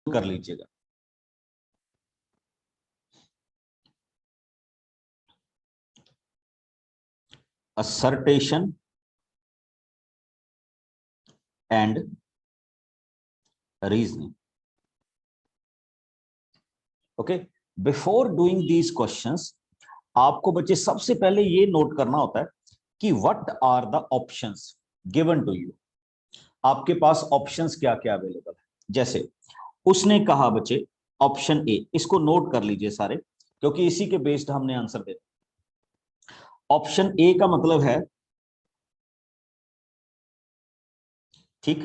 कर लीजिएगा। assertion and reasoning. Okay, before doing these questions आपको बच्चे सबसे पहले ये नोट करना होता है कि what are the options given to you. आपके पास ऑप्शंस क्या क्या अवेलेबल है। जैसे उसने कहा बच्चे ऑप्शन ए, इसको नोट कर लीजिए सारे, क्योंकि इसी के बेस्ड हमने आंसर देना। ऑप्शन ए का मतलब है, ठीक,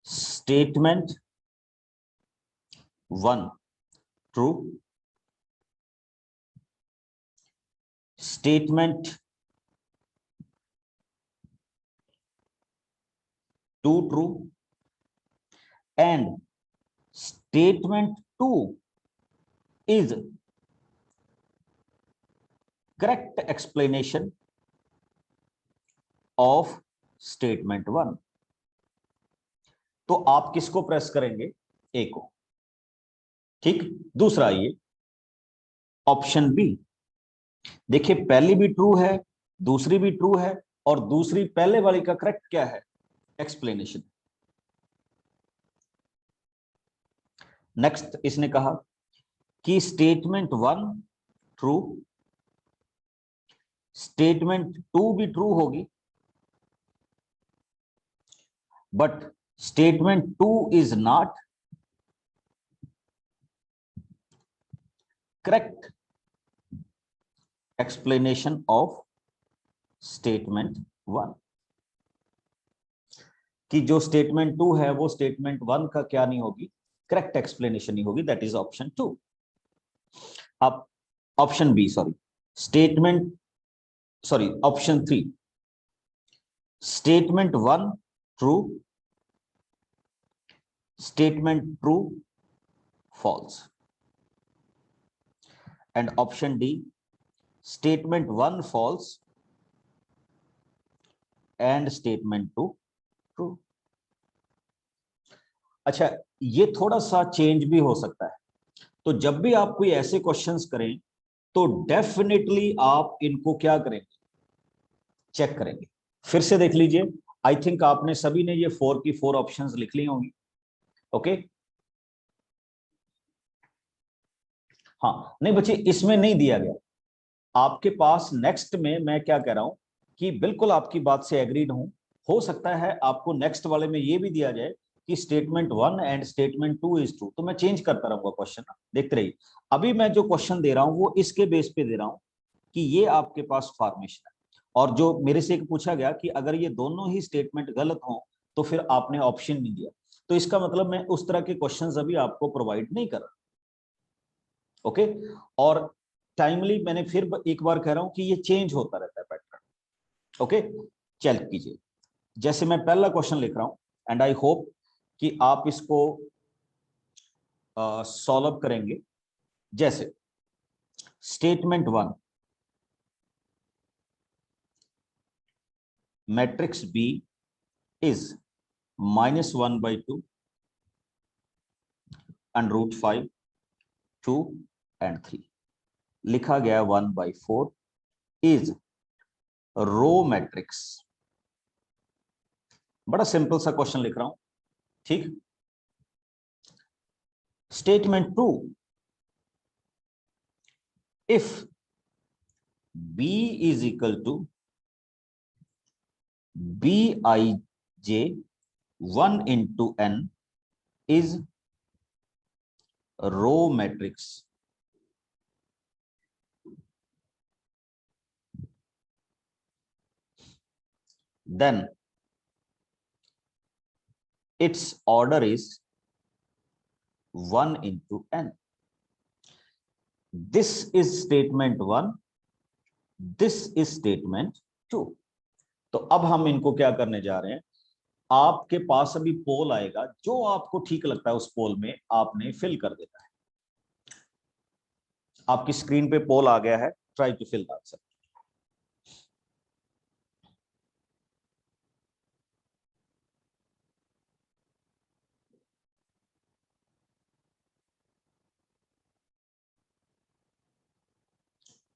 statement 1 true, statement 2 true and statement 2 is correct explanation of statement 1। तो आप किसको प्रेस करेंगे? ए को। ठीक, दूसरा ये ऑप्शन बी, देखिए पहली भी ट्रू है, दूसरी भी ट्रू है, और दूसरी पहले वाली का करेक्ट क्या है? एक्सप्लेनेशन। नेक्स्ट इसने कहा कि स्टेटमेंट 1 ट्रू, स्टेटमेंट 2 भी ट्रू होगी, but statement 2 is not correct explanation of statement 1। कि जो स्टेटमेंट 2 है वो स्टेटमेंट 1 का क्या नहीं होगी? करेक्ट एक्सप्लेनेशन नहीं होगी। That is option 2। अब option B, option 3, statement 1 true, statement true false, and option D, statement 1 false and statement 2 true. अच्छा, ये थोड़ा सा चेंज भी हो सकता है। तो जब भी आप कोई ऐसे क्वेश्चंस करें तो डेफिनेटली आप इनको क्या करेंगे? चेक करेंगे। फिर से देख लीजिए, आई थिंक आपने सभी ने ये 4 की 4 ऑप्शंस लिख ली होंगी। ओके, हाँ, नहीं बच्चे इसमें नहीं दिया गया आपके पास। नेक्स्ट में मैं क्या कह रहा हूं कि बिल्कुल आपकी बात से एग्रीड हूं। हो सकता है आपको नेक्स्ट वाले में ये भी दिया जाए कि statement 1 and statement 2 is true, तो मैं चेंज करता रहूंगा क्वेश्चन। देखते रहिए, अभी मैं जो क्वेश्चन दे रहा हूं वो इसके बेस पे दे रहा हूं कि ये आपके पास फॉर्मेशन है। और जो मेरे से एक पूछा गया कि अगर ये दोनों ही स्टेटमेंट गलत हो तो फिर आपने ऑप्शन नहीं दिया, तो इसका मतलब मैं उस तरह के क्वेश्चंस अभी आपको प्रोवाइड नहीं कर रहा। ओके, और टाइमली मैंने फिर एक बार कह रहा हूं कि ये चेंज होता रहता है पैटर्न। ओके, चेक कीजिए। जैसे मैं पहला क्वेश्चन लिख रहा हूं एंड आई होप कि आप इसको सॉल्व करेंगे। जैसे statement 1, matrix B is -1/2 and √5, 2 and 3। लिखा गया 1/4 इज रो मैट्रिक्स। बड़ा सिंपल सा क्वेश्चन लिख रहा हूं। ठीक, statement 2, if b is equal to bij 1 into n is row matrix, then its order is 1 into n। This is statement 1, this is statement 2। तो अब हम इनको क्या करने जा रहे हैं? आपके पास अभी पोल आएगा, जो आपको ठीक लगता है उस पोल में आपने फिल कर देना है। आपकी स्क्रीन पे पोल आ गया है, try to fill the answer.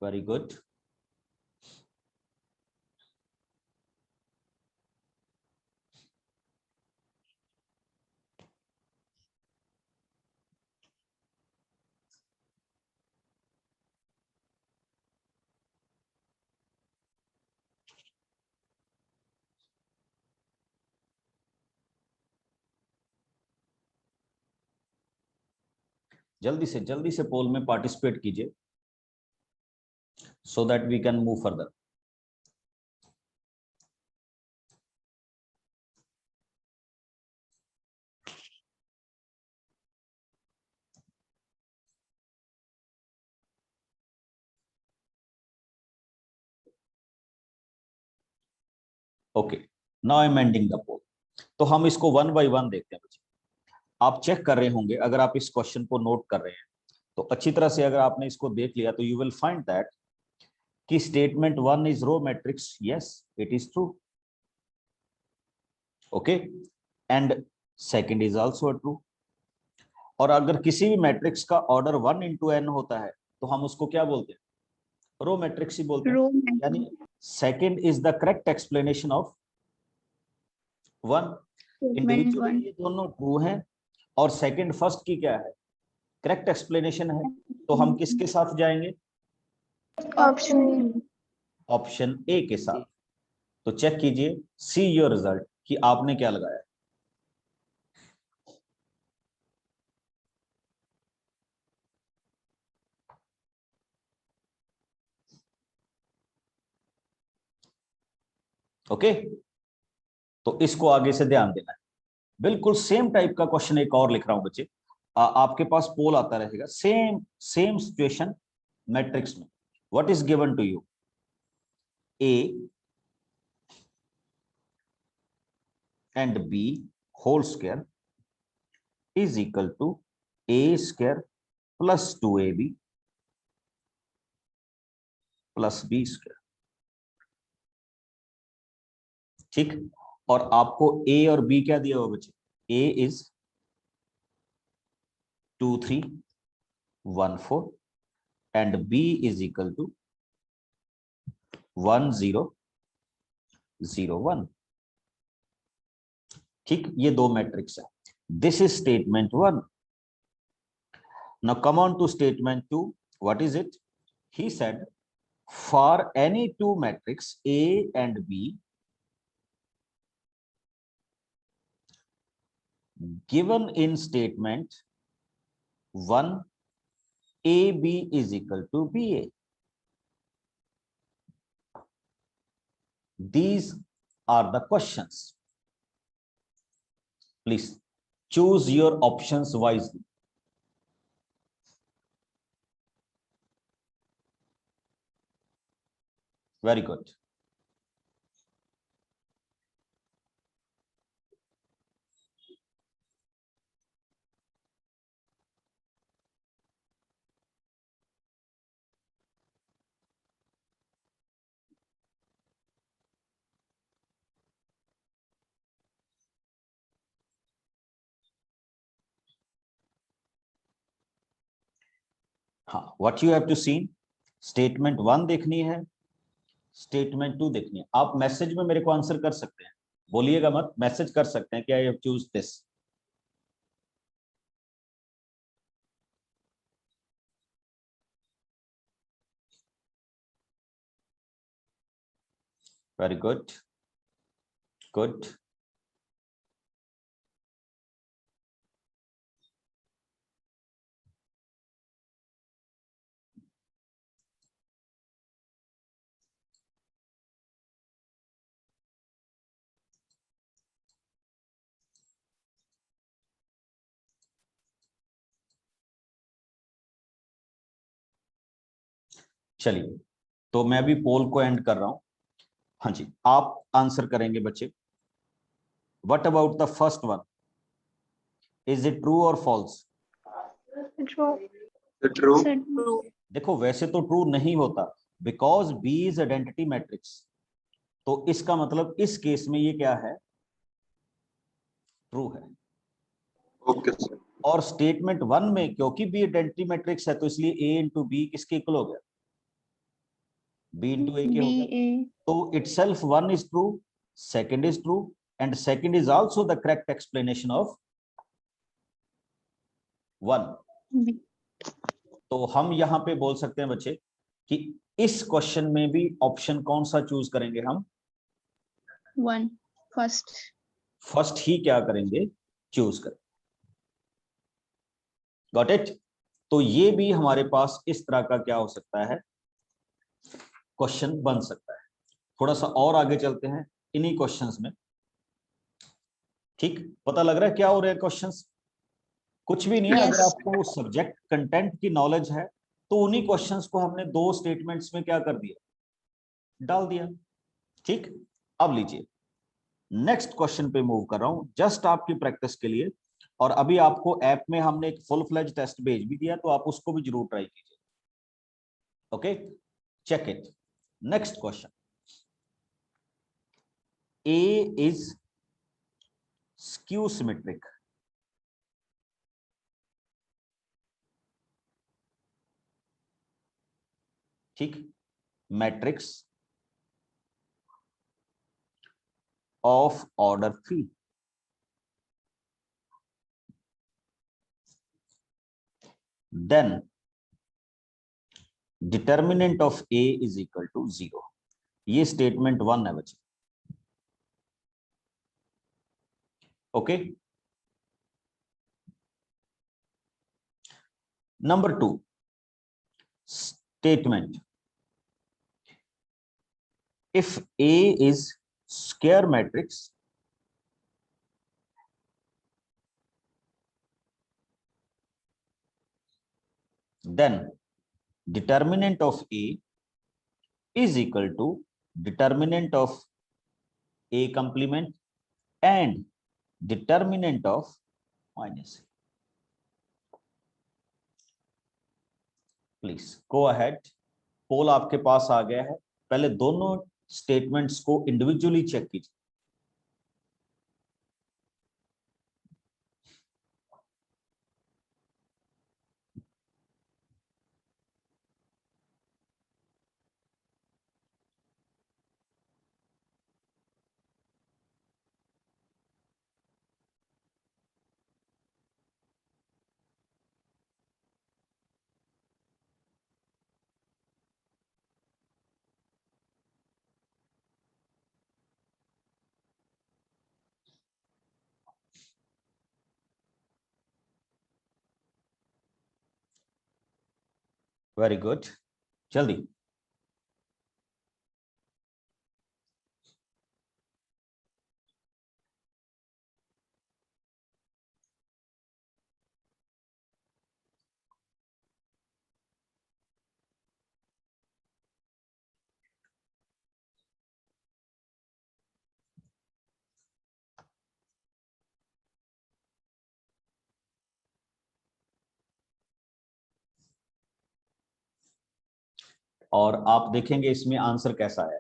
Very good. जल्दी से पोल में पार्टिसिपेट कीजिए so that we can move further. Okay, now I'm ending the poll. तो हम इसको वन बाय वन देखते हैं बच्चे। आप चेक कर रहे होंगे, अगर आप इस क्वेश्चन को नोट कर रहे हैं तो अच्छी तरह से अगर आपने इसको देख लिया तो यू विल फाइंड दैट कि statement one is row matrix, yes it is true, okay, and second is also true. और अगर किसी भी मैट्रिक्स का ऑर्डर 1 into n होता है तो हम उसको क्या बोलते हैं? रो मैट्रिक्स ही बोलते हैं। यानी second is the correct explanation of one. Individually ये दोनों ट्रू हैं और सेकंड फर्स्ट की क्या है? करेक्ट एक्सप्लेनेशन है। तो हम किसके साथ जाएंगे? ऑप्शन ए के साथ। तो चेक कीजिए, सी योर रिजल्ट कि आपने क्या लगाया। ओके, तो इसको आगे से ध्यान देना है। बिल्कुल सेम टाइप का क्वेश्चन एक और लिख रहा हूं बच्चे। आपके पास पोल आता रहेगा, सेम सिचुएशन मैट्रिक्स में। What is given to you? A and B whole square is equal to A square plus 2ab plus B square. ठीक, और आपको ए और बी क्या दिया हुआ बच्चे? A is 2 3 1 4 and B is equal to 1 0 0 1। ठीक, ये दो मैट्रिक्स है। This is statement one. Now come on to statement two. What is it? He said for any two matrix A and B given in statement 1, AB is equal to BA. These are the questions. Please choose your options wisely. Very good. हाँ, what you have to see, statement 1 देखनी है, statement 2 देखनी है। आप message में मेरे को answer कर सकते हैं, बोलिएगा मत, मैसेज कर सकते हैं कि I have choose this. Very good, good. चलिए, तो मैं भी पोल को एंड कर रहा हूं। हाँ जी, आप आंसर करेंगे बच्चे। What about the first one? Is it true और फॉल्स? ट्रू। देखो, वैसे तो ट्रू नहीं होता, because B is identity matrix. तो इसका मतलब इस केस में ये क्या है? ट्रू है। Okay sir. और स्टेटमेंट 1 में क्योंकि बी आइडेंटिटी मैट्रिक्स है तो इसलिए ए इंटू बी किसके इक्वल हो गया? B into A क्या B होगा? A तो itself 1 is true, second is true, and second is also the correct explanation of 1. B तो हम यहां पे बोल सकते हैं बच्चे कि इस क्वेश्चन में भी ऑप्शन कौन सा चूज करेंगे हम? 1 first. फर्स्ट ही क्या करेंगे? चूज करें। Got it? तो ये भी हमारे पास इस तरह का क्या हो सकता है, क्वेश्चन बन सकता है। थोड़ा सा और आगे चलते हैं इन्हीं क्वेश्चंस में। ठीक, पता लग रहा है क्या हो रहा है क्वेश्चंस? कुछ भी नहीं है। Yes. अगर आपको सब्जेक्ट कंटेंट की नॉलेज है तो उन्हीं क्वेश्चंस को हमने 2 स्टेटमेंट्स में क्या कर दिया, डाल दिया। ठीक, अब लीजिए नेक्स्ट क्वेश्चन पे मूव कर रहा हूं जस्ट आपकी प्रैक्टिस के लिए। और अभी आपको ऐप में हमने एक फुल फ्लेज टेस्ट भेज भी दिया, तो आप उसको भी जरूर ट्राई कीजिए। Okay, check it. Next question, A is skew symmetric. ठीक, matrix of order 3, then determinant of A is equal to 0. ये स्टेटमेंट 1 है बच्चे। Okay, number 2 statement, if A is square matrix, then determinant of A is equal to determinant of A complement and determinant of minus A. Please go ahead. Poll आपके पास आ गया है। पहले दोनों स्टेटमेंट्स को इंडिविजुअली चेक कीजिए। Very good, जल्दी। और आप देखेंगे इसमें आंसर कैसा है।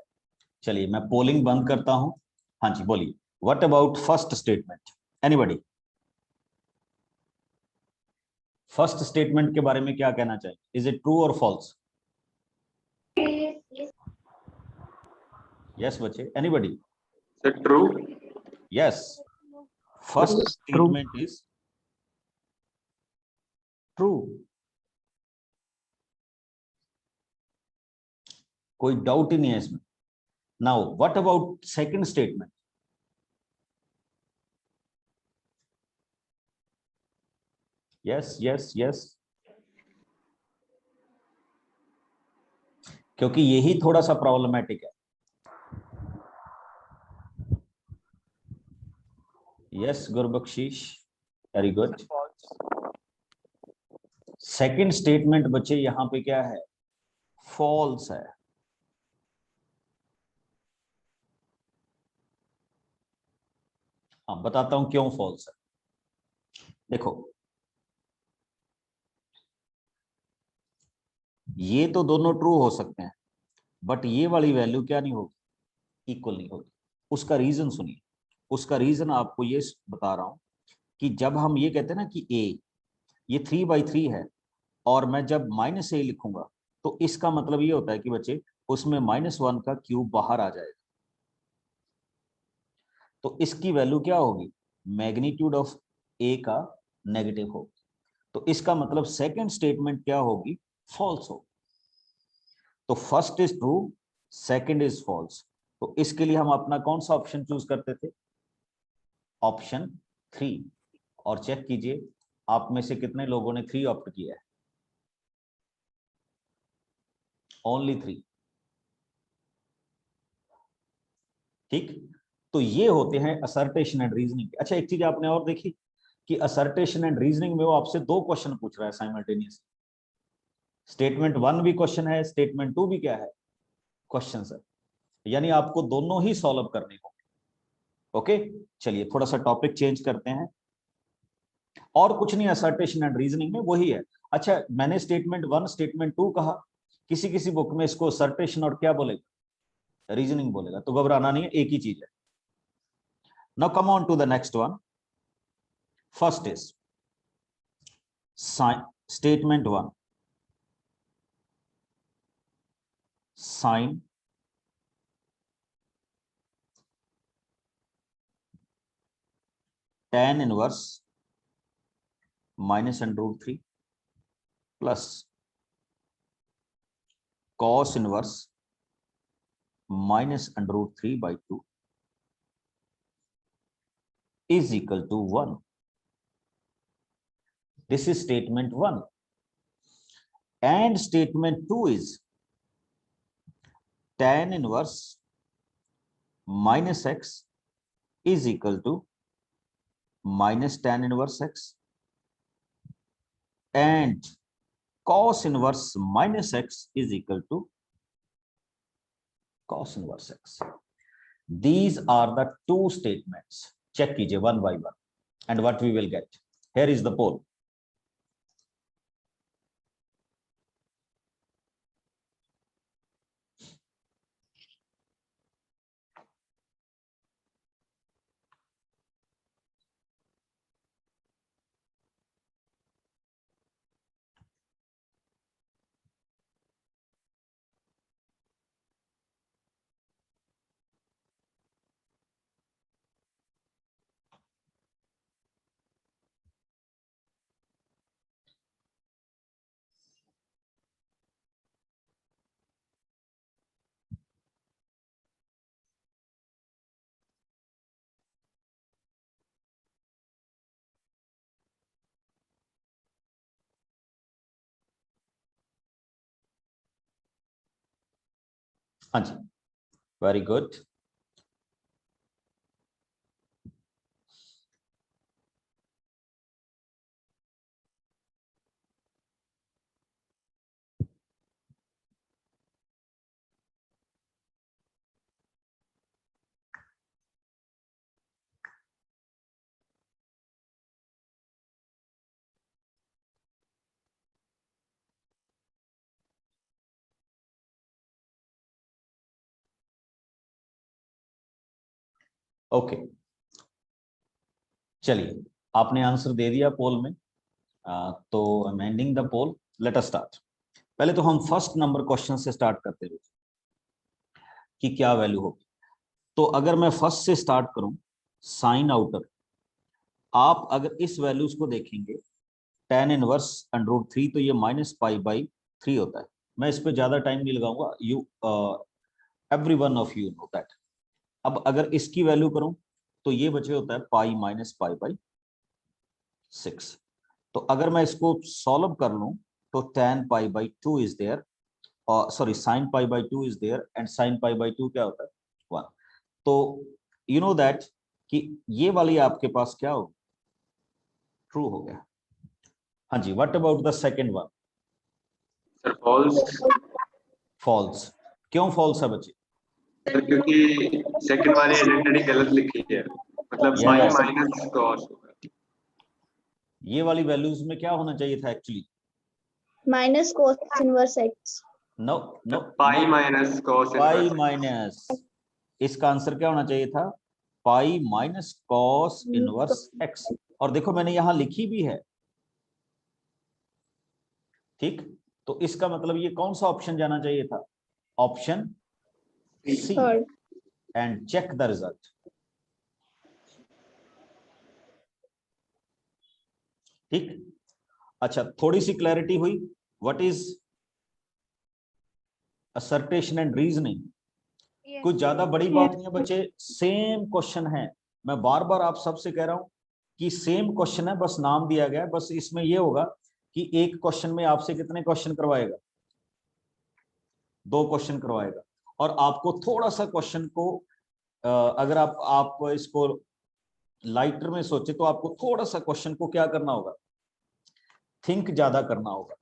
चलिए मैं पोलिंग बंद करता हूं। हाँ जी बोलिए, what about first statement? Anybody first statement के बारे में क्या कहना चाहिए? इज इट ट्रू और फॉल्स? यस बच्चे, anybody? Is it true? Yes, first statement is true. कोई डाउट ही नहीं है इसमें। Now what about second statement? Yes yes yes, क्योंकि यही थोड़ा सा प्रॉब्लमेटिक है। Yes Gurbakhshish, very good. Second statement बच्चे यहां पे क्या है? फॉल्स है। हाँ बताता हूं क्यों फॉल्स है। देखो ये तो दोनों ट्रू हो सकते हैं, बट ये वाली वैल्यू क्या नहीं होगी? इक्वल नहीं होगी। उसका रीजन सुनिए। उसका रीजन आपको ये बता रहा हूं कि जब हम ये कहते हैं ना कि a ये 3/3 है और मैं जब -a लिखूंगा तो इसका मतलब ये होता है कि बच्चे उसमें -1 का क्यूब बाहर आ जाएगा। तो इसकी वैल्यू क्या होगी, मैग्नीट्यूड ऑफ ए का नेगेटिव होगी। तो इसका मतलब सेकंड स्टेटमेंट क्या होगी, फॉल्स होगी। तो first is true, second is false. तो इसके लिए हम अपना कौन सा ऑप्शन चूज करते थे, ऑप्शन 3। और चेक कीजिए आप में से कितने लोगों ने 3 ऑप्ट किया है, ओनली 3। ठीक, तो ये होते हैं असर्टेशन एंड रीजनिंग। अच्छा एक चीज आपने और देखी कि असर्टेशन एंड रीजनिंग में वो आपसे 2 क्वेश्चन पूछ रहा है साइमल्टेनियसली। स्टेटमेंट 1 भी क्वेश्चन है, स्टेटमेंट 2 भी क्या है, क्वेश्चन है। यानी आपको दोनों ही सॉल्व करने होंगे। ओके, चलिए थोड़ा सा टॉपिक चेंज करते हैं। और कुछ नहीं, असर्टेशन एंड रीजनिंग में वही है। अच्छा मैंने स्टेटमेंट 1 स्टेटमेंट 2 कहा, किसी किसी बुक में इसको असर्टेशन और क्या बोलेगा, रीजनिंग बोलेगा, तो घबराना नहीं है, एक ही चीज है। Now come on to the next one. First is statement 1, sine tan inverse -√3 plus cos inverse -√3/2 is equal to 1. This is statement 1. And statement 2 is tan inverse -x is equal to -tan inverse x, and cos inverse -x is equal to cos inverse x. These are the 2 statements. Check कीजिए one by one, and what we will get. Here is the poll. हाँ जी, very good. Okay, चलिए आपने answer दे दिया poll में, तो I am ending the poll. Let us start. पहले तो हम फर्स्ट नंबर क्वेश्चन से स्टार्ट करते हुए कि क्या वैल्यू होगी। तो अगर मैं फर्स्ट से स्टार्ट करूं, साइन आउटर, आप अगर इस वैल्यूज को देखेंगे tan इनवर्स √3, तो ये -π/3 होता है। मैं इस पे ज्यादा टाइम नहीं लगाऊंगा, you every one of you know that. अब अगर इसकी वैल्यू करूं तो ये बचे होता है π-π/6। तो अगर मैं इसको सॉल्व कर लूं तो tan π/2 इज देयर, और sorry sin π/2 is there, and sin π/2 क्या होता है, 1। तो यू नो दैट कि ये वाली आपके पास क्या हो, ट्रू हो गया। हाँ जी, what about the second one, sir false. False. क्यों फॉल्स है बच्चे, सर क्योंकि सेकंड वाली आइडेंटिटी गलत लिखी है, मतलब पाई Yes. माइनस कॉस होगा। ये वाली वैल्यूज में क्या होना चाहिए था actually, minus cos inverse x. No no, pi minus cos pi minus, इसका आंसर क्या होना चाहिए था, pi minus cos inverse x. और देखो मैंने यहां लिखी भी है, ठीक। तो इसका मतलब ये कौन सा ऑप्शन जाना चाहिए था, option C Third. And check the result. ठीक, अच्छा थोड़ी सी क्लैरिटी हुई what is assertion and reasoning. Yes. कुछ ज्यादा बड़ी बात नहीं है बच्चे, सेम क्वेश्चन है। मैं बार बार आप सबसे कह रहा हूं कि सेम क्वेश्चन है, बस नाम दिया गया है। बस इसमें यह होगा कि एक क्वेश्चन में आपसे कितने क्वेश्चन करवाएगा, 2 क्वेश्चन करवाएगा। और आपको थोड़ा सा क्वेश्चन को अगर आप इसको लाइटर में सोचे तो आपको थोड़ा सा क्वेश्चन को क्या करना होगा, थिंक ज्यादा करना होगा,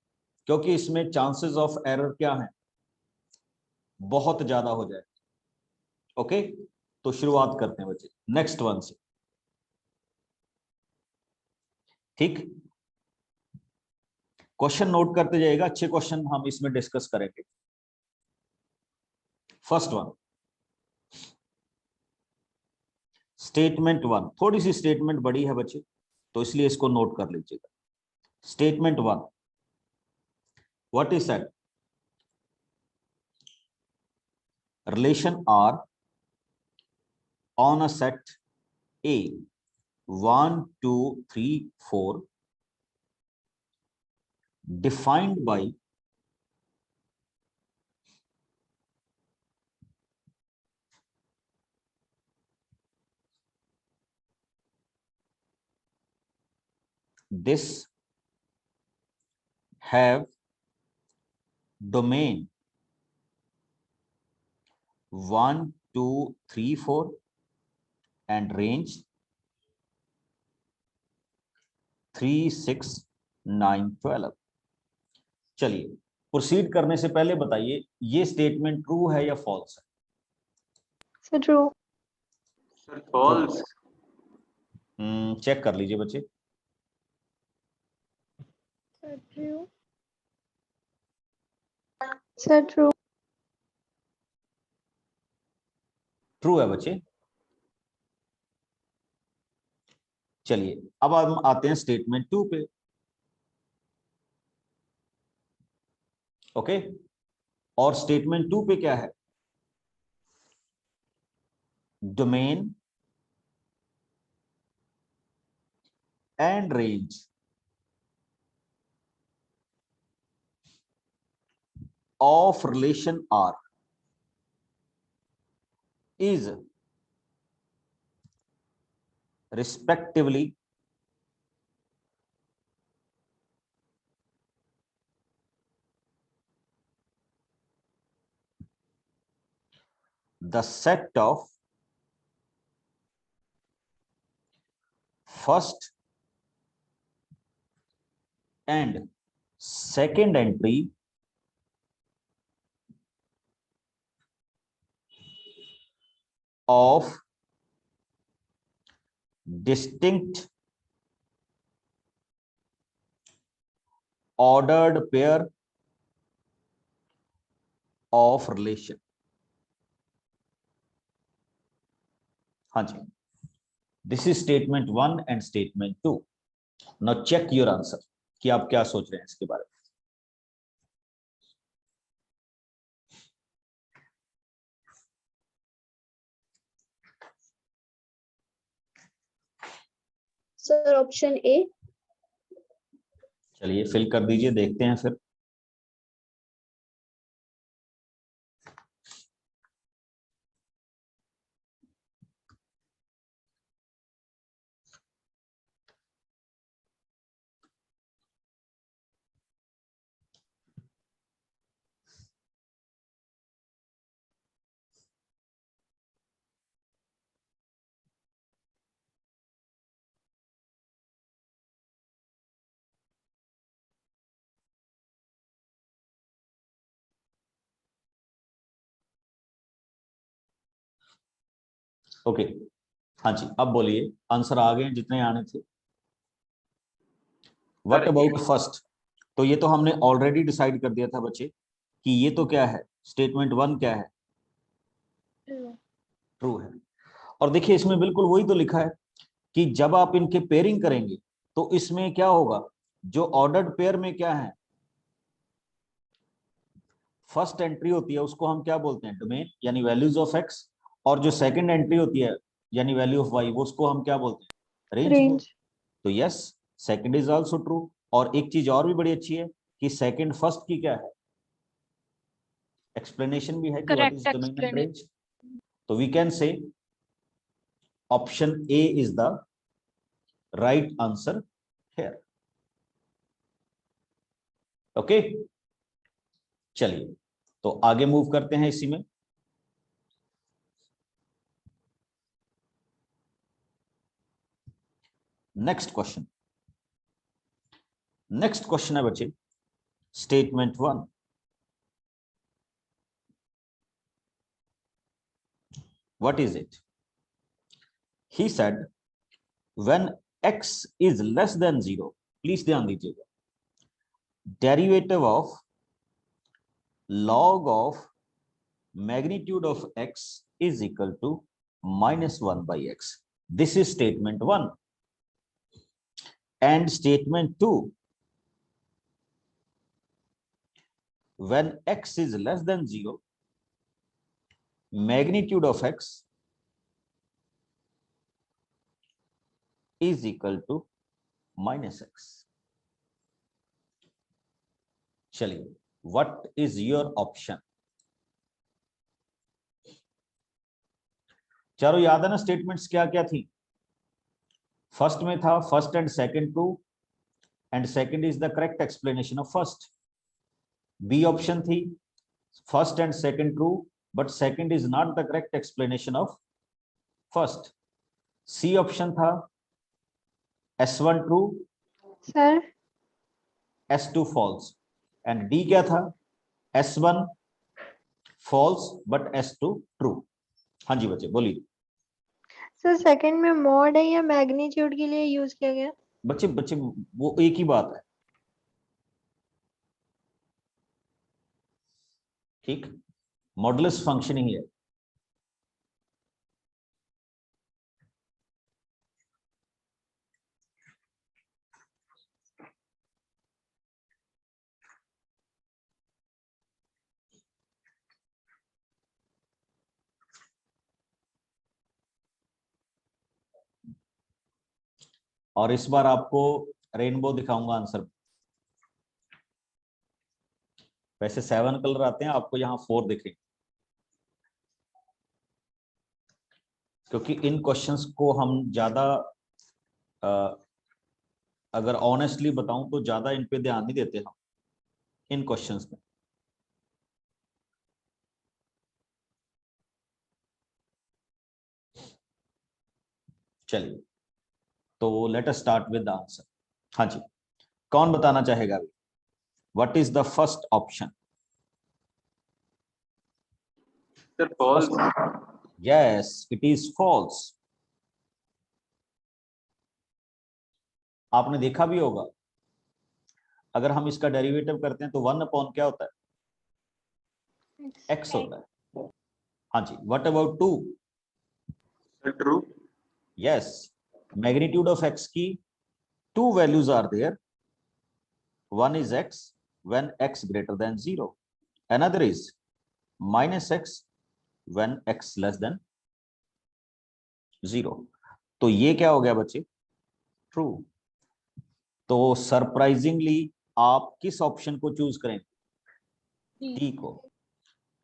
क्योंकि इसमें चांसेस ऑफ एरर क्या है, बहुत ज्यादा हो जाए। ओके, तो शुरुआत करते हैं बच्चे नेक्स्ट वन से। ठीक, क्वेश्चन नोट करते जाइएगा, अच्छे क्वेश्चन हम इसमें डिस्कस करेंगे। फर्स्ट वन, स्टेटमेंट 1, थोड़ी सी स्टेटमेंट बड़ी है बच्चे, तो इसलिए इसको नोट कर लीजिएगा। Statement 1, what is that, relation R on a set A 1, 2, 3, 4 defined by this have domain 1, 2, 3, 4 and range 3, 6, 9, 12। चलिए प्रोसीड करने से पहले बताइए ये स्टेटमेंट ट्रू है या false So true. Sir false. है? चेक कर लीजिए बच्चे। So true. So true. True है बच्चे। चलिए अब हम आते हैं स्टेटमेंट 2 पे। ओके, और स्टेटमेंट 2 पे क्या है, domain and range of relation R is respectively the set of first and second entry of distinct ordered pair of relation। हाँ जी, this is statement 1 and statement 2। Now check your answer कि आप क्या सोच रहे हैं इसके बारे में। Sir, option A. चलिए फिल कर दीजिए, देखते हैं फिर। ओके, हाँ जी, अब बोलिए आंसर आ गए जितने आने थे। व्हाट अबाउट फर्स्ट, तो ये तो हमने ऑलरेडी डिसाइड कर दिया था बच्चे कि ये तो क्या है, स्टेटमेंट 1 क्या है, ट्रू है। और देखिए इसमें बिल्कुल वही तो लिखा है कि जब आप इनके पेयरिंग करेंगे तो इसमें क्या होगा, जो ऑर्डर्ड पेयर में क्या है, फर्स्ट एंट्री होती है उसको हम क्या बोलते हैं, डोमेन यानी वैल्यूज ऑफ एक्स, और जो सेकंड एंट्री होती है यानी वैल्यू ऑफ वाई, वो उसको हम क्या बोलते हैं, रेंज। Range. तो yes, second is also true. और एक चीज और भी बड़ी अच्छी है कि सेकंड फर्स्ट की क्या है, एक्सप्लेनेशन भी है कि what is Correct domain and explanation. Range. तो we can say option A is the right answer here. Okay, चलिए तो आगे मूव करते हैं इसी में। नेक्स्ट क्वेश्चन, नेक्स्ट क्वेश्चन है बच्चे statement 1। What is it? He said when x is less than 0, please ध्यान दीजिएगा, derivative of log of magnitude of x is equal to -1 by x. This is statement 1. And statement 2, when x is less than 0, magnitude of x is equal to -x. चलिए, what is your option? चारों याद है ना statements क्या क्या थी? First में था first and second true, and second is the correct explanation of first. B option थी first and second true, but second is not the correct explanation of first. C option था S1 true, Sir. S2 false, and D क्या था, S1 false but S2 true. हाँ जी बच्चे बोलिए। Sir second में mod है या मैग्नीट्यूड के लिए यूज किया गया? बच्चे बच्चे वो एक ही बात है, ठीक, मॉडुलस फंक्शन ही है। और इस बार आपको रेनबो दिखाऊंगा आंसर। वैसे 7 कलर आते हैं, आपको यहाँ 4 दिखेंगे, क्योंकि इन क्वेश्चंस को हम ज्यादा अगर ऑनेस्टली बताऊं तो ज्यादा इन पे ध्यान नहीं देते हम इन क्वेश्चंस में। चलिए तो let us start with the answer. हाँ जी, कौन बताना चाहेगा अभी? What is the first option? Sir false. Yes, it is false. आपने देखा भी होगा, अगर हम इसका डेरिवेटिव करते हैं तो 1 अपॉन क्या होता है, x होता है। हाँ जी, what about 2? True. Yes, magnitude of x की 2 values are there, one is x when x greater than 0, another is -x when x less than 0। तो ये क्या हो गया बच्चे, ट्रू। तो सरप्राइजिंगली आप किस ऑप्शन को चूज करें, डी को,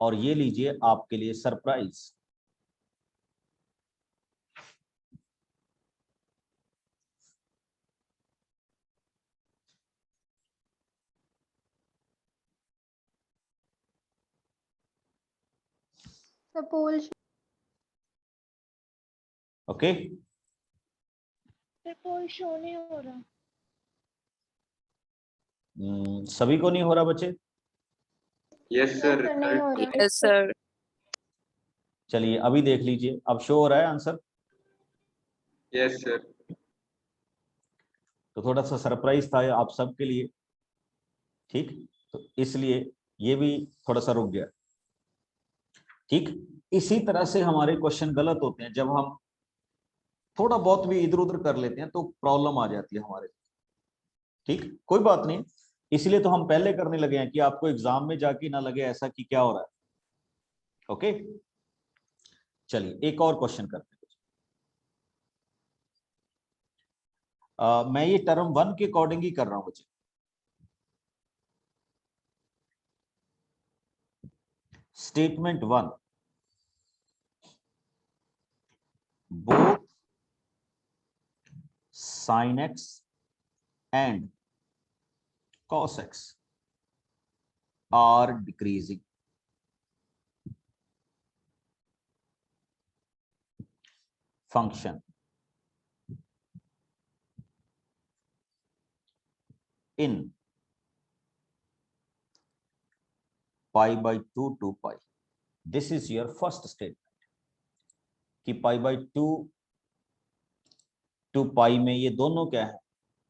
और ये लीजिए आपके लिए सरप्राइज। सपोज ओके, पोल शो नहीं हो रहा। सभी को नहीं हो रहा बच्चे? Yes sir. नहीं हो रहा। Yes, sir. चलिए अभी देख लीजिए, अब शो हो रहा है आंसर। Yes sir. तो थोड़ा सा सरप्राइज था आप सबके लिए, ठीक, तो इसलिए ये भी थोड़ा सा रुक गया। ठीक, इसी तरह से हमारे क्वेश्चन गलत होते हैं, जब हम थोड़ा बहुत भी इधर उधर कर लेते हैं तो प्रॉब्लम आ जाती है हमारे। ठीक, कोई बात नहीं, इसलिए तो हम पहले करने लगे हैं कि आपको एग्जाम में जाके ना लगे ऐसा कि क्या हो रहा है। ओके, चलिए एक और क्वेश्चन करते हैं। मैं ये टर्म 1 के अकॉर्डिंग ही कर रहा हूं बच्चे। Statement 1, both sin x and cos x are decreasing. Function in pi by 2 to pi. This is your first statement कि pi by 2 to pi में ये दोनों क्या है,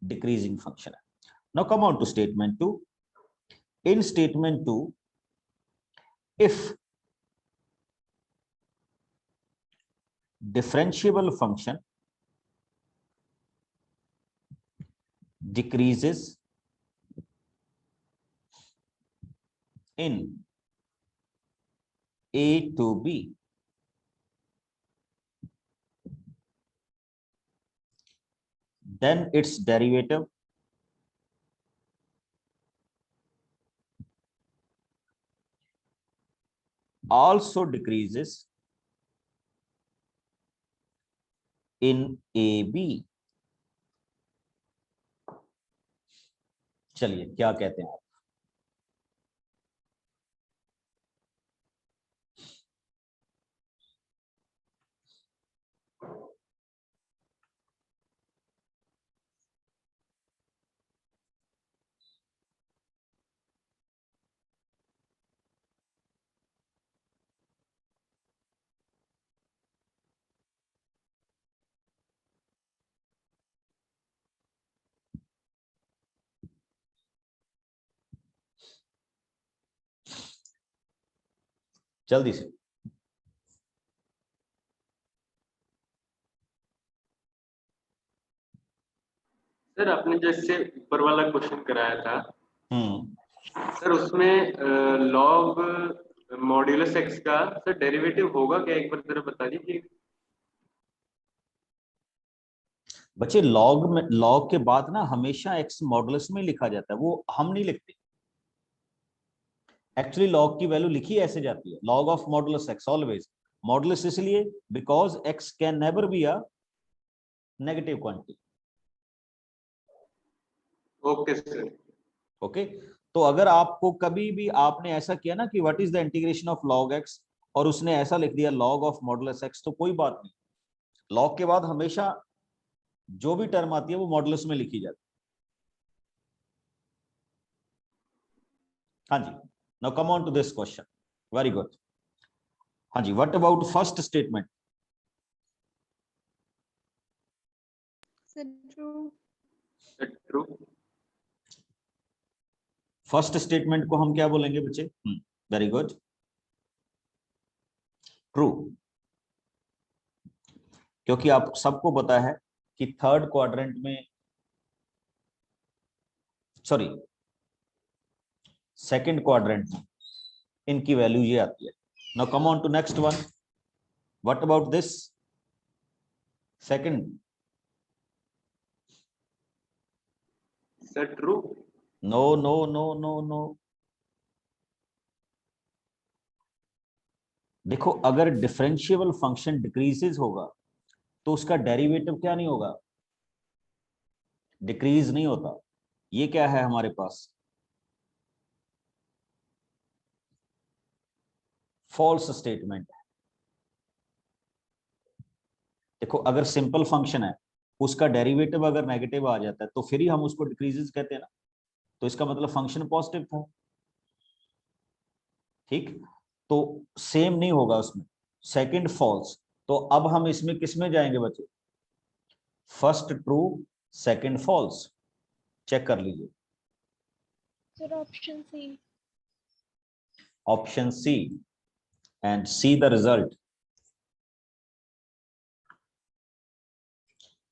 डिक्रीजिंग फंक्शन है। Now come on to statement 2. In statement 2, if differentiable function decreases in a to b, then its derivative also decreases in AB. चलिए क्या कहते हैं आप? जल्दी से। सर आपने जैसे ऊपर वाला क्वेश्चन कराया था सर, उसमें लॉग मॉड्यूलस एक्स का सर डेरिवेटिव होगा क्या, एक बार जरा बता दीजिए। बच्चे लॉग में, लॉग के बाद ना हमेशा एक्स मॉडुलस में लिखा जाता है, वो हम नहीं लिखते। एक्चुअली लॉग की वैल्यू लिखी ऐसे जाती है, log of modulus x always. Modulus इसलिए because x can never be a negative quantity. Okay sir. Okay, तो अगर आपको कभी भी आपने ऐसा किया ना कि what is the integration of log x और उसने ऐसा लिख दिया लॉग ऑफ मॉडुलस एक्स, तो कोई बात नहीं। लॉग के बाद हमेशा जो भी टर्म आती है वो मॉडुलस में लिखी जाती है। हाँ जी, now come on to this question. Very good. हाँ जी, what about first statement? True. First statement को हम क्या बोलेंगे बच्चे? Very good, true. क्योंकि आप सबको पता है कि थर्ड क्वाड्रेंट में, सॉरी सेकंड क्वाड्रेंट में इनकी वैल्यू ये आती है। Now come on to next one. What about this second? Sir true. No no no no no. देखो, अगर डिफरेंशिएबल फंक्शन डिक्रीजेस होगा तो उसका डेरिवेटिव क्या नहीं होगा, डिक्रीज नहीं होता। ये क्या है हमारे पास? फॉल्स स्टेटमेंट है। देखो, अगर सिंपल फंक्शन है उसका डेरिवेटिव अगर नेगेटिव आ जाता है तो फिर ही हम उसको डिक्रीजेस कहते हैं ना, तो इसका मतलब फंक्शन पॉजिटिव था। ठीक, तो सेम नहीं होगा उसमें, सेकंड फॉल्स। तो अब हम इसमें किस में जाएंगे बच्चे? First true second false. Check कर लीजिए। Sir option C. Option C, and see the result.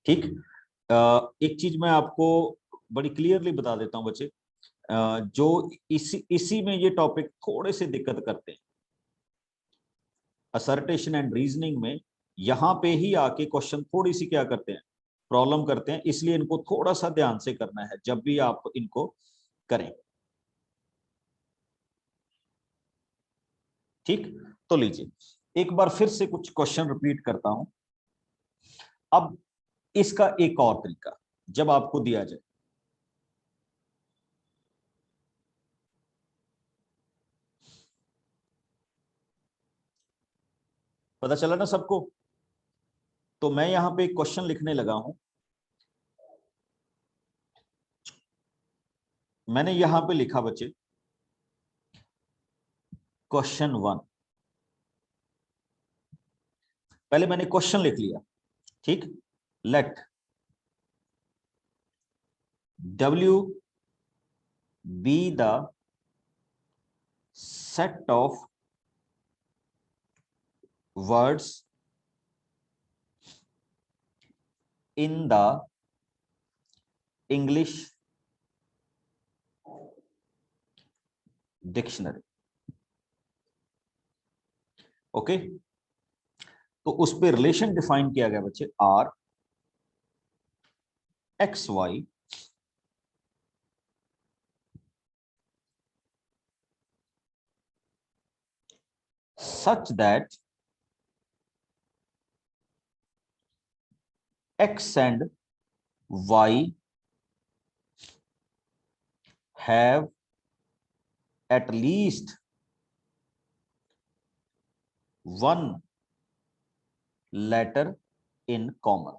ठीक, एक चीज मैं आपको बड़ी क्लियरली बता देता हूं बच्चे। जो इसी में ये टॉपिक थोड़े से दिक्कत करते हैं, असर्टेशन एंड रीजनिंग में यहां पे ही आके क्वेश्चन थोड़ी सी क्या करते हैं, प्रॉब्लम करते हैं, इसलिए इनको थोड़ा सा ध्यान से करना है जब भी आप इनको करें। ठीक, तो लीजिए एक बार फिर से कुछ क्वेश्चन रिपीट करता हूं। अब इसका एक और तरीका, जब आपको दिया जाए, पता चला ना सबको? तो मैं यहां पे एक क्वेश्चन लिखने लगा हूं। मैंने यहां पे लिखा बच्चे क्वेश्चन 1। पहले मैंने क्वेश्चन लिख लिया, ठीक। Let W be the set of words in the English dictionary। Okay, तो उस पे रिलेशन डिफाइन किया गया बच्चे, R X Y such that X and Y have at least one letter in common।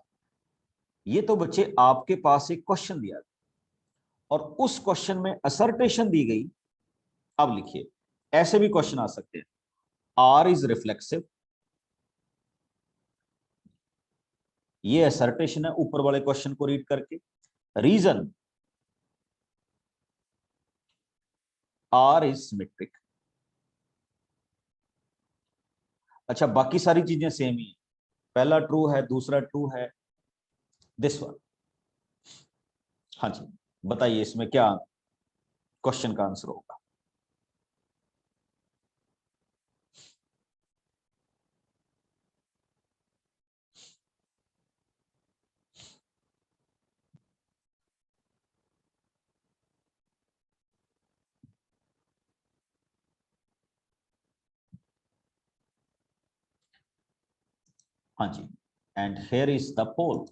ये तो बच्चे आपके पास एक क्वेश्चन दिया और उस क्वेश्चन में असर्टेशन दी गई। अब लिखिए, ऐसे भी क्वेश्चन आ सकते हैं, R इज रिफ्लेक्सिव, ये असर्टेशन है ऊपर वाले क्वेश्चन को रीड करके। Reason, R is symmetric. अच्छा, बाकी सारी चीजें सेम ही है, पहला ट्रू है, दूसरा ट्रू है, दिस वन। हाँ जी, बताइए इसमें क्या क्वेश्चन का आंसर होगा? हाँ जी, एंड हियर इज द पोल।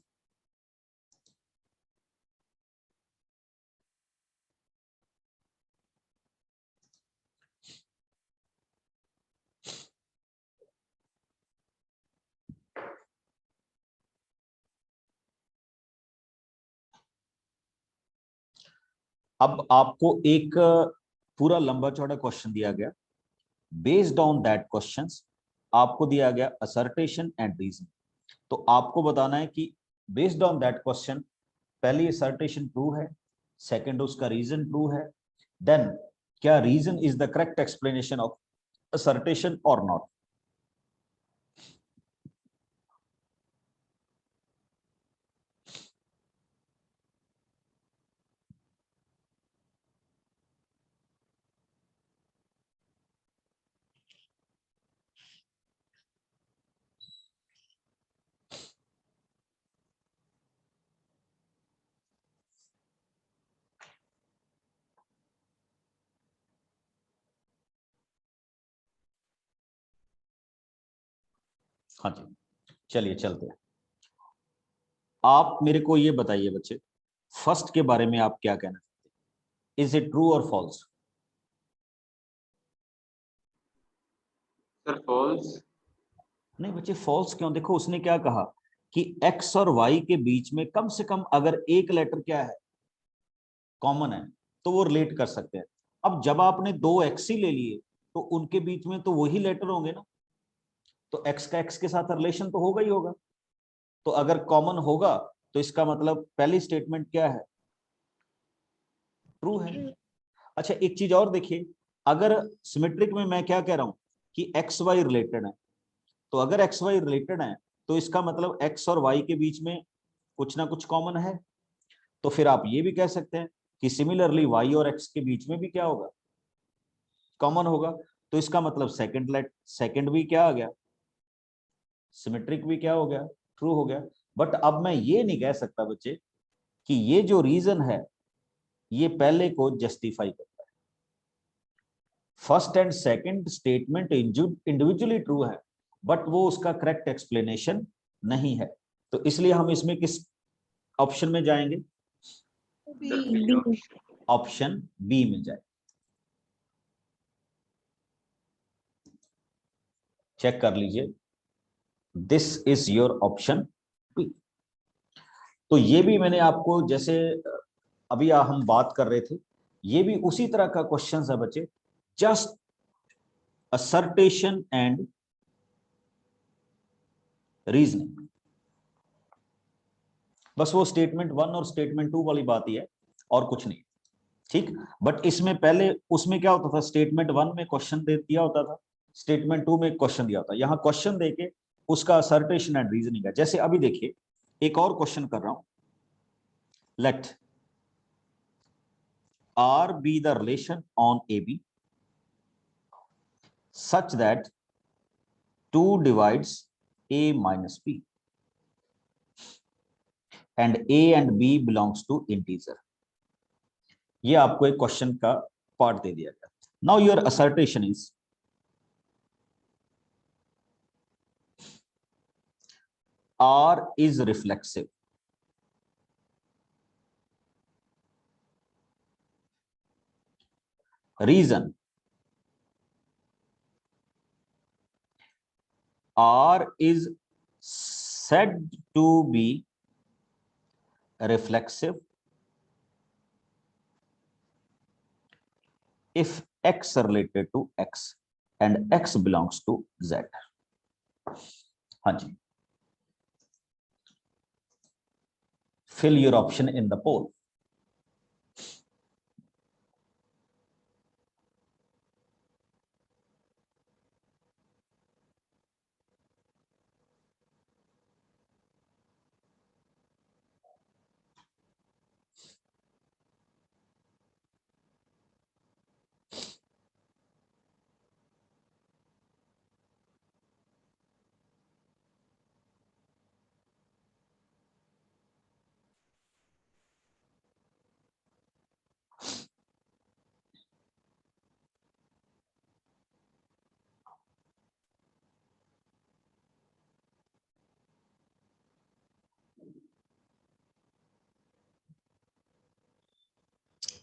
अब आपको एक पूरा लंबा चौड़ा क्वेश्चन दिया गया, बेस्ड ऑन दैट क्वेश्चंस आपको दिया गया असर्टेशन एंड रीजन। तो आपको बताना है कि बेस्ड ऑन दैट क्वेश्चन पहली असर्टेशन ट्रू है, सेकंड उसका रीजन ट्रू है, देन क्या reason is the correct explanation of assertion और नॉट। हाँ जी, चलिए चलते हैं। आप मेरे को ये बताइए बच्चे, फर्स्ट के बारे में आप क्या कहना चाहते हैं, इज इट ट्रू और फॉल्स? Sir false. नहीं बच्चे, फॉल्स क्यों? देखो उसने क्या कहा कि x और y के बीच में कम से कम अगर एक लेटर क्या है, कॉमन है, तो वो रिलेट कर सकते हैं। अब जब आपने दो x ही ले लिए तो उनके बीच में तो वही लेटर होंगे ना, तो x का x के साथ रिलेशन तो होगा ही होगा। तो अगर कॉमन होगा तो इसका मतलब पहली स्टेटमेंट क्या है, ट्रू है। अच्छा एक चीज और देखिए, अगर सिमेट्रिक में मैं क्या कह रहा हूं कि एक्स वाई रिलेटेड है, तो अगर एक्स वाई रिलेटेड है तो इसका मतलब एक्स और वाई के बीच में कुछ ना कुछ कॉमन है। तो फिर आप ये भी कह सकते हैं कि सिमिलरली y और x के बीच में भी क्या होगा, कॉमन होगा। तो इसका मतलब सेकंड भी क्या आ गया, सिमेट्रिक भी क्या हो गया, ट्रू हो गया। बट अब मैं ये नहीं कह सकता बच्चे कि ये जो रीजन है ये पहले को जस्टिफाई करता है। First and second statement individually true है, बट वो उसका करेक्ट एक्सप्लेनेशन नहीं है। तो इसलिए हम इसमें किस ऑप्शन में जाएंगे, ऑप्शन बी में जाए। चेक कर लीजिए, this is your option B. तो ये भी मैंने आपको, जैसे अभी हम बात कर रहे थे, ये भी उसी तरह का क्वेश्चन है बच्चे, जस्ट असर्टेशन एंड रीजनिंग। बस वो स्टेटमेंट 1 और स्टेटमेंट 2 वाली बात ही है और कुछ नहीं, ठीक। बट इसमें पहले उसमें क्या होता था, स्टेटमेंट 1 में क्वेश्चन दे दिया होता था, स्टेटमेंट 2 में क्वेश्चन दिया होता। यहाँ क्वेश्चन देके उसका असर्टेशन एंड रीजनिंग है। जैसे अभी देखिए एक और क्वेश्चन कर रहा हूं, late R be the relation on AB such that 2 divides A minus B and A and B belongs to integer। ये आपको एक क्वेश्चन का पार्ट दे दिया गया। Now your assertion is R is reflexive। Reason, R is said to be reflexive if X related to X and X belongs to Z। हाँ जी, fill your option in the poll।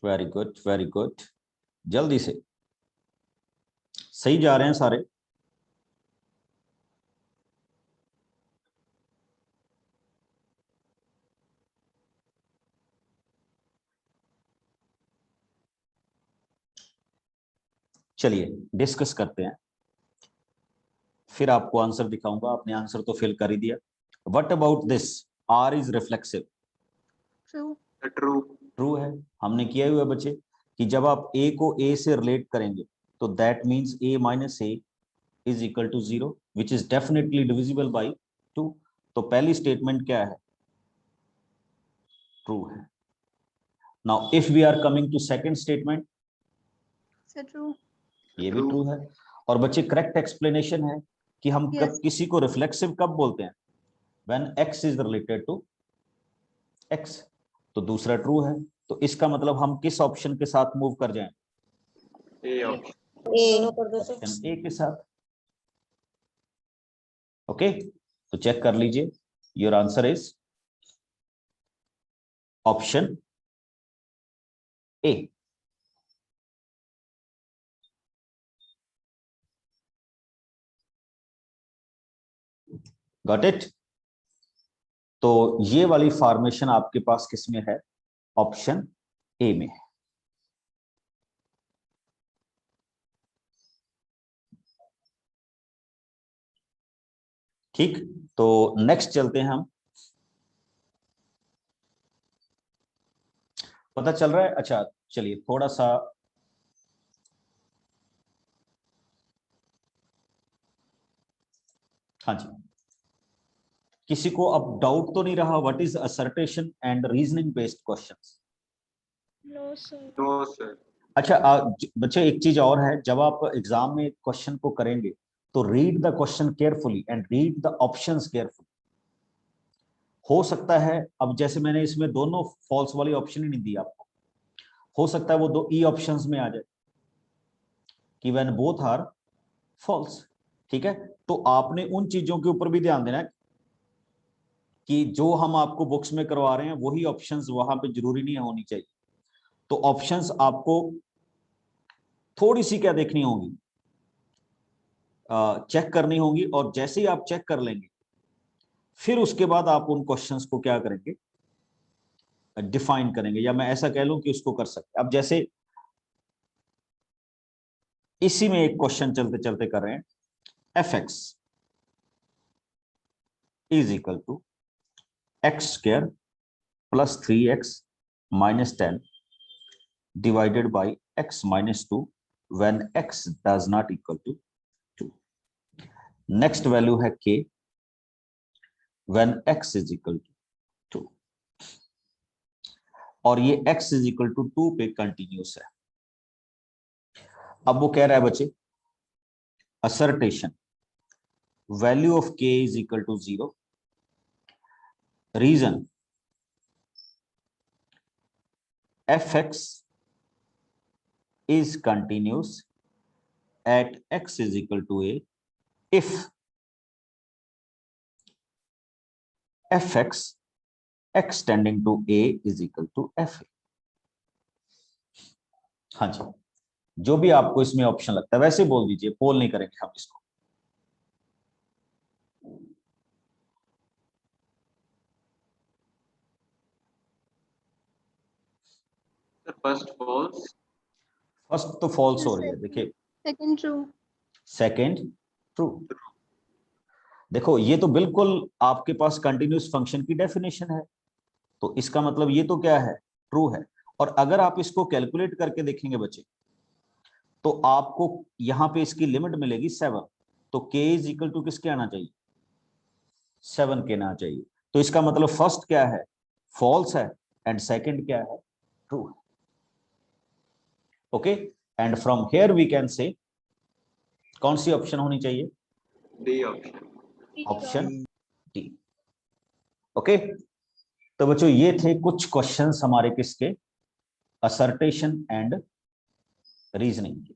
Very good, very good, जल्दी से, सही जा रहे हैं सारे। चलिए discuss करते हैं, फिर आपको आंसर दिखाऊंगा। आपने आंसर तो फिल कर ही दिया। What about this, R is reflexive? True. True है, हमने किया हुआ बच्चे कि जब आप A को A से रिलेट करेंगे तो that means A minus A is equal to 0 which is definitely divisible by 2। तो पहली स्टेटमेंट क्या है, ट्रू है। Now if we are coming to second statement, true, ये भी ट्रू है। और बच्चे करेक्ट एक्सप्लेनेशन है कि हम कब किसी को रिफ्लेक्सिव कब बोलते हैं, when x is related to x। तो दूसरा ट्रू है। तो इसका मतलब हम किस ऑप्शन के साथ मूव कर जाएं, ऑप्शन ए के साथ। ओके, तो चेक कर लीजिए, your answer is option A. Got it? तो ये वाली फॉर्मेशन आपके पास किसमें है, ऑप्शन ए में है। ठीक, तो नेक्स्ट चलते हैं हम। पता चल रहा है? अच्छा चलिए थोड़ा सा, हाँ जी, किसी को अब डाउट तो नहीं रहा, what is assertion and reasoning based questions? No sir. No sir. अच्छा बच्चे एक चीज और है, जब आप एग्जाम में क्वेश्चन को करेंगे तो read the question carefully and read the options carefully. हो सकता है, अब जैसे मैंने इसमें दोनों फॉल्स वाली ऑप्शन ही नहीं दी आपको, हो सकता है वो दो ई ऑप्शंस में आ जाए कि व्हेन बोथ आर फॉल्स। ठीक है, तो आपने उन चीजों के ऊपर भी ध्यान देना है कि जो हम आपको बुक्स में करवा रहे हैं वही ऑप्शंस वहां पे जरूरी नहीं होनी चाहिए। तो ऑप्शंस आपको थोड़ी सी क्या देखनी होगी, चेक करनी होगी, और जैसे ही आप चेक कर लेंगे फिर उसके बाद आप उन क्वेश्चंस को क्या करेंगे, डिफाइन करेंगे, या मैं ऐसा कह लूं कि उसको कर सकते। अब जैसे इसी में एक क्वेश्चन चलते चलते कर रहे हैं, F X is equal to X square plus 3x minus 10 divided by x minus 2 when x does not equal to 2. Next value है k when x is equal to 2, और ये x is equal to 2 पे continuous है। अब वो कह रहा है बच्चे assertion value of k is equal to 0, reason fx is continuous at x is equal to a if fx x tending to a is equal to fa। हाँ जी, जो भी आपको इसमें ऑप्शन लगता है वैसे बोल दीजिए, पोल नहीं करेंगे हम इसको। First false. फर्स्ट तो फॉल्स हो रही है, देखिए सेकंड ट्रू। Second true. देखो ये तो बिल्कुल आपके पास कंटिन्यूस फंक्शन की डेफिनेशन है, तो इसका मतलब ये तो क्या है, ट्रू है। और अगर आप इसको कैलकुलेट करके देखेंगे बच्चे तो आपको यहां पे इसकी लिमिट मिलेगी 7, तो k इज इक्वल टू किसके आना चाहिए, 7 के आना चाहिए। तो इसका मतलब फर्स्ट क्या है, फॉल्स है, एंड सेकंड क्या है, ट्रू है। Okay, and from here we can say कौन सी ऑप्शन होनी चाहिए, D option, option D. Okay, तो बच्चों ये थे कुछ क्वेश्चंस हमारे किसके, असर्टेशन एंड रीजनिंग के।